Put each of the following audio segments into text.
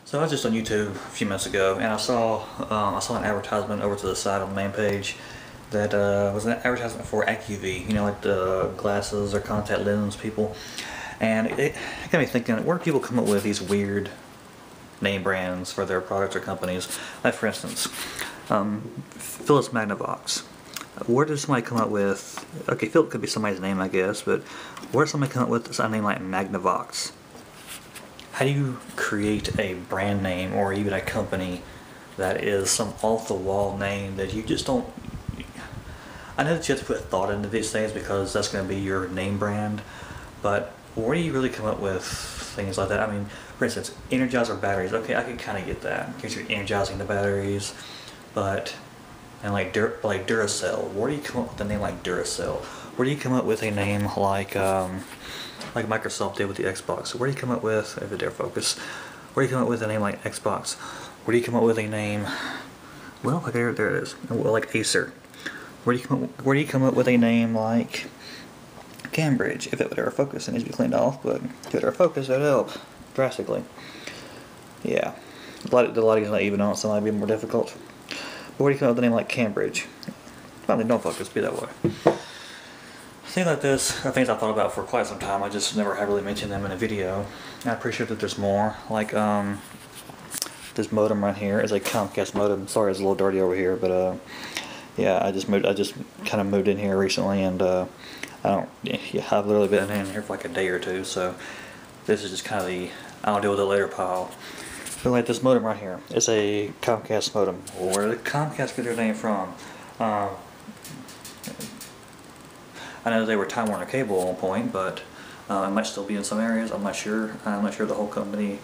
So I was just on YouTube a few minutes ago, and I saw an advertisement over to the side on the main page that was an advertisement for AccuV, you know, like the glasses or contact lens people. And it got me thinking, where do people come up with these weird name brands for their products or companies? Like, for instance, Phyllis Magnovox. Where does somebody come up with, okay, Phil could be somebody's name, I guess, but where does somebody come up with a name like Magnovox? How do you create a brand name or even a company that is some off-the-wall name that you just don't... I know that you have to put thought into these things because that's going to be your name brand, but where do you really come up with things like that? I mean, for instance, Energizer batteries. Okay, I can kind of get that because you're energizing the batteries, but... And like Duracell, where do you come up with a name like Duracell? Where do you come up with a name like Microsoft did with the Xbox? Where do you come up with, if it dare focus, where do you come up with a name like Xbox? Where do you come up with a name, well, like there it is, well, like Acer? Where do you come up with a name like Cambridge? If it would ever focus, it needs to be cleaned off, but if it would ever focus, it would help drastically. Yeah, the lighting's not even on, so it might be more difficult. But where do you come up with a name like Cambridge? Finally, don't focus, be that way. Things like this are things I've thought about for quite some time. I just never have really mentioned them in a video. I appreciate that there's more. Like, this modem right here is a Comcast modem. Sorry, it's a little dirty over here, but yeah, I just kind of moved in here recently, and I've literally been in here for like a day or two, so this is just kind of the I'll deal with it later pile. But like this modem right here, it's a Comcast modem. Where did Comcast get their name from? I know they were Time Warner Cable at one point, but it might still be in some areas. I'm not sure. I'm not sure the whole company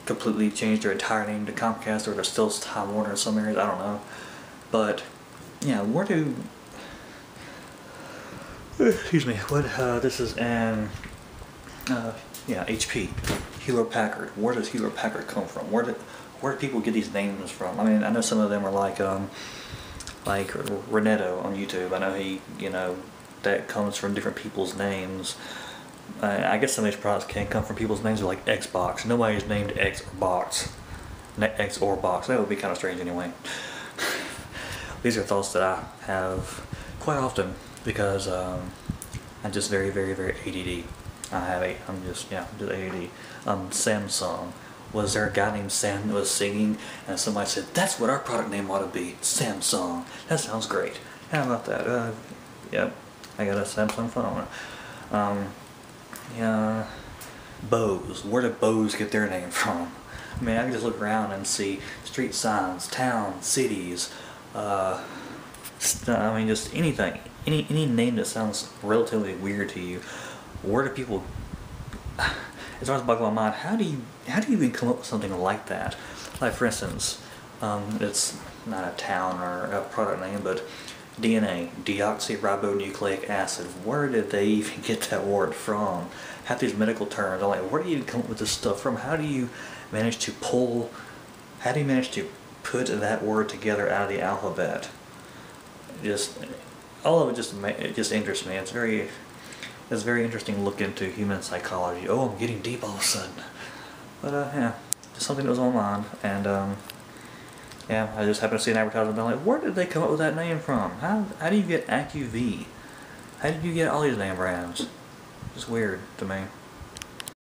completely changed their entire name to Comcast, or they're still Time Warner in some areas. I don't know. But yeah, where do... Excuse me. What? This is an... yeah, HP. Hewlett Packard. Where does Hewlett Packard come from? Where do people get these names from? I mean, I know some of them are like Reneto on YouTube. I know that comes from different people's names. I guess some of these products can come from people's names, like Xbox. Nobody's named X or Box. X or Box. That would be kind of strange anyway. These are thoughts that I have quite often because I'm just very, very, very ADD. I'm just ADD. Samsung. Was there a guy named Sam that was singing and somebody said, that's what our product name ought to be, Samsung. That sounds great. How about that? Yep, I got a Samsung phone. Yeah, Bose. Where did Bose get their name from? I mean, I can just look around and see street signs, towns, cities, I mean, just anything. Any name that sounds relatively weird to you. Where do people... It's always bugging my mind. How do you even come up with something like that? Like, for instance, it's not a town or a product name, but DNA, deoxyribonucleic acid. Where did they even get that word from? Half these medical terms, I'm like, where do you come up with this stuff from? How do you manage to put that word together out of the alphabet? All of it just interests me. It's very interesting to look into human psychology. Oh, I'm getting deep all of a sudden. But yeah, just something that was on my mind, and yeah, I just happened to see an advertisement. I'm like, where did they come up with that name from? How do you get AccuV? How did you get all these name brands? It's weird to me.